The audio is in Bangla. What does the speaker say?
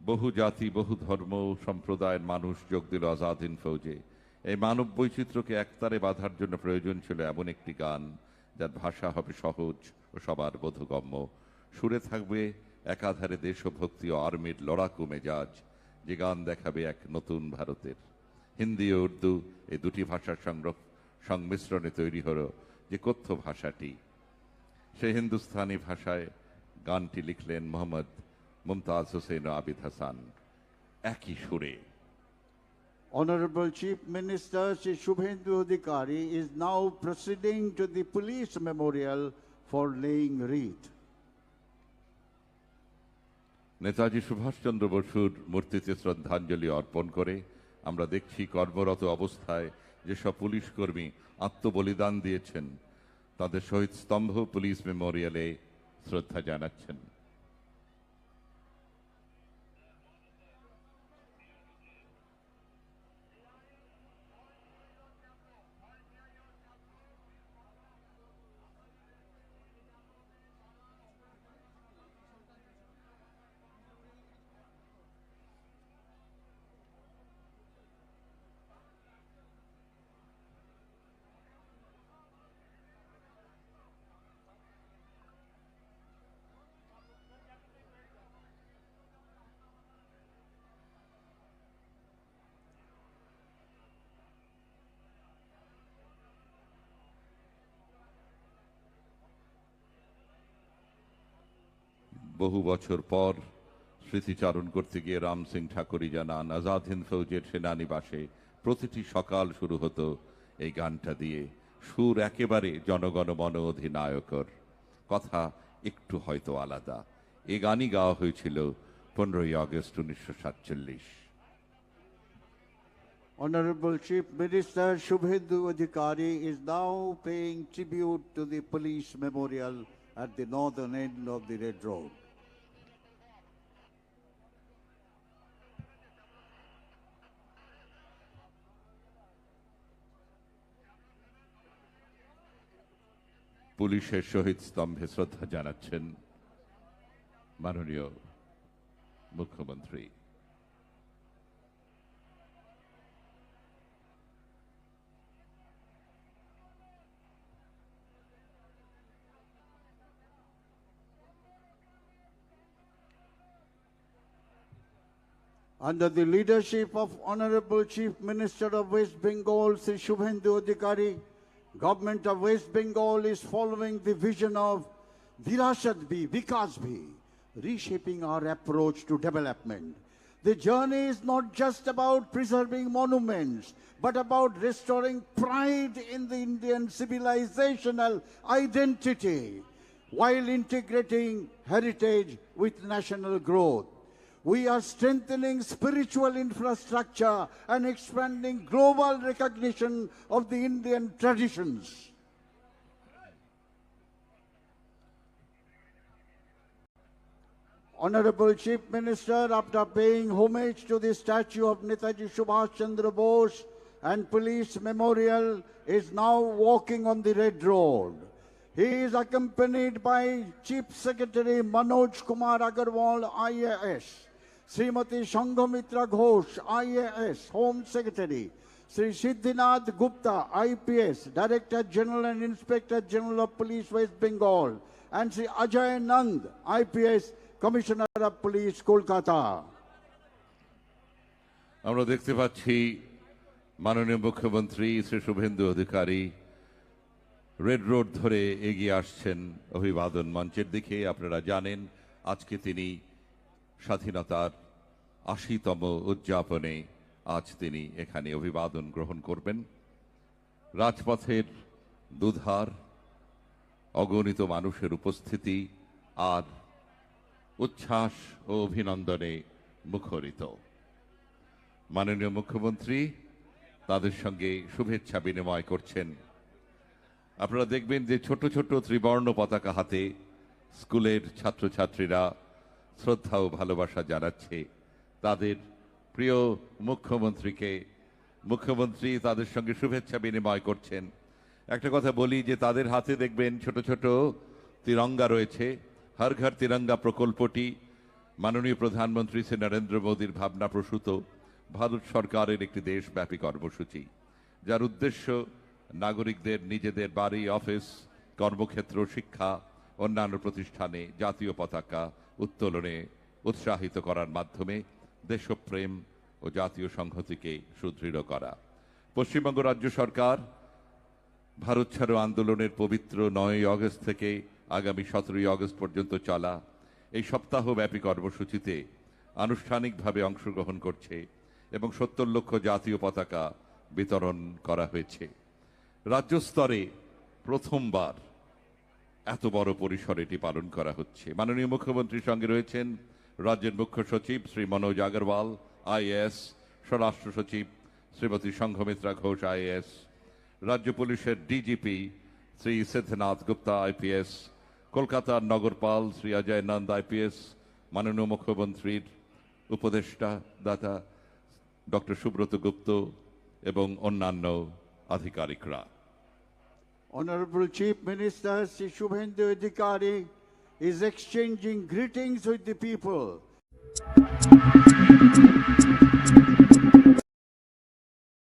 বহু জাতি বহু ধর্ম সম্প্রদায়ের মানুষ যোগ দিল আজাদ হিন্দ ফৌজে। এই মানব বৈচিত্র্যকে একতারে বাঁধার জন্য প্রয়োজন ছিল এমন একটি গান যার ভাষা হবে সহজ ও সবার বোধগম্য। সুরে থাকবে একাধারে দেশভক্তি ও আর্মির লড়াকু মেজাজ, যে গান দেখাবে এক নতুন ভারতের। হিন্দি ও উর্দু এই দুটি ভাষার সংমিশ্রণে তৈরি হলো যে কথ্য ভাষাটি। সে হিন্দুস্তানি ভাষায় গানটি লিখলেন মোহাম্মদ মুমতাজ হোসেন ও আবিদ হাসান একই সুরে। Honorable Chief Minister Shri Shubhendu Adhikari is now proceeding to the police memorial for laying wreath. Netaji Subhash Chandra বসুর মূর্তিতে শ্রদ্ধাঞ্জলি অর্পণ করে আমরা দেখছি কর্মরত অবস্থায় যেসব পুলিশ কর্মী আত্মবলিদান দিয়েছেন তাদের শহীদ স্তম্ভ পুলিশ মেমোরিয়ালে শ্রদ্ধা জানাচ্ছেন। বহু বছর পর স্মৃতিচারণ করতে গিয়ে রাম সিং ঠাকুরই জানান, আজাদ হিন্দ ফৌজের সেনানিবাসে প্রতিটি সকাল শুরু হতো এই গানটা দিয়ে। সুর একেবারে জনগণ মন অধিনায়কর, কথা একটু হয়তো আলাদা। এই গানই গাওয়া হয়েছিল 15ই August 1947। Honorable Chief Minister Shubhendu Adhikari is now paying tribute to the police memorial at the northern end of the Red Road. পুলিশের শহীদ স্তম্ভে শ্রদ্ধা জানাচ্ছেন মাননীয় মুখ্যমন্ত্রী। Under the leadership of Honorable Chief Minister of West Bengal, Sri Shubhendu Adhikari, Government of West Bengal is following the vision of Virasat Bhi, Vikas Bhi, reshaping our approach to development. The journey is not just about preserving monuments, but about restoring pride in the Indian civilizational identity while integrating heritage with national growth. We are strengthening spiritual infrastructure and expanding global recognition of the Indian traditions. Honorable Chief Minister, after paying homage to the statue of Netaji Subhash Chandra Bose and Police Memorial, is now walking on the Red Road. He is accompanied by Chief Secretary Manoj Kumar Agarwal, IAS, Srimati Sanghamitra Ghosh, IAS, Home Secretary, Sri Siddhinath Gupta, IPS, Director General and Inspector General of Police West Bengal, and Sri Ajay Nand, IPS, Commissioner of Police, Kolkata. আমরা দেখতে পাচ্ছি মাননীয় মুখ্যমন্ত্রী শ্রী শুভেন্দু অধিকারী রেড রোড ধরে এগিয়ে আসছেন অভিবাদন মঞ্চের দিকে। আপনারা জানেন আজকে তিনি স্বাধীনতার ৮০তম উদযাপনে আজ তিনি এখানে অভিবাদন গ্রহণ করবেন। রাজপথের দুধার অগণিত মানুষের উপস্থিতি আর উচ্ছ্বাস ও অভিনন্দনে মুখরিত। মাননীয় মুখ্যমন্ত্রী তাদের সঙ্গে শুভেচ্ছা বিনিময় করছেন। আপনারা দেখবেন যে ছোট ছোট ত্রিবর্ণ পতাকা হাতে স্কুলের ছাত্রছাত্রীরা শ্রদ্ধা ও ভালোবাসা জানাচ্ছে তাদের প্রিয় মুখ্যমন্ত্রীকে। মুখ্যমন্ত্রী তাদের সঙ্গে শুভেচ্ছা বিনিময় করছেন। একটা কথা বলি যে তাদের হাতে দেখবেন ছোট ছোট তিরঙ্গা রয়েছে। হর ঘর তিরঙ্গা প্রকল্পটি মাননীয় প্রধানমন্ত্রী শ্রী নরেন্দ্র মোদীর ভাবনা প্রসূত ভারত সরকারের একটি দেশব্যাপী কর্মসূচি, যার উদ্দেশ্য নাগরিকদের নিজেদের বাড়ি, অফিস, কর্মক্ষেত্র, শিক্ষা, অন্যান্য প্রতিষ্ঠানে জাতীয় পতাকা উত্তোলনে উৎসাহিত করার মাধ্যমে দেশপ্রেম ও জাতীয় সংহতিকে সুদৃঢ় করা। পশ্চিমবঙ্গ রাজ্য সরকার ভারত ছাড়ো আন্দোলনের পবিত্র 9ই আগস্ট থেকে আগামী 17ই আগস্ট পর্যন্ত চলা এই সপ্তাহব্যাপী কর্মসূচিতে আনুষ্ঠানিকভাবে অংশগ্রহণ করছে এবং 70 লক্ষ জাতীয় পতাকা বিতরণ করা হয়েছে। রাজ্য স্তরে প্রথমবার এত বড় পরিসরে এটি পালন করা হচ্ছে। মাননীয় মুখ্যমন্ত্রীর সঙ্গে রয়েছেন রাজ্যের মুখ্য সচিব শ্রী মনোজ আগরওয়াল আইএএস, স্বরাষ্ট্র সচিব শ্রীমতী সংঘমিত্রা ঘোষ আইএএস, রাজ্য পুলিশের ডিজিপি শ্রী সিদ্ধনাথ গুপ্তা আইপিএস, কলকাতার নগরপাল শ্রী অজয় নন্দ আইপিএস, মাননীয় মুখ্যমন্ত্রীর উপদেষ্টা দাতা ডক্টর সুব্রত গুপ্ত এবং অন্যান্য আধিকারিকরা। Honorable Chief Minister Sri Shubhendu Adhikari is exchanging greetings with the people.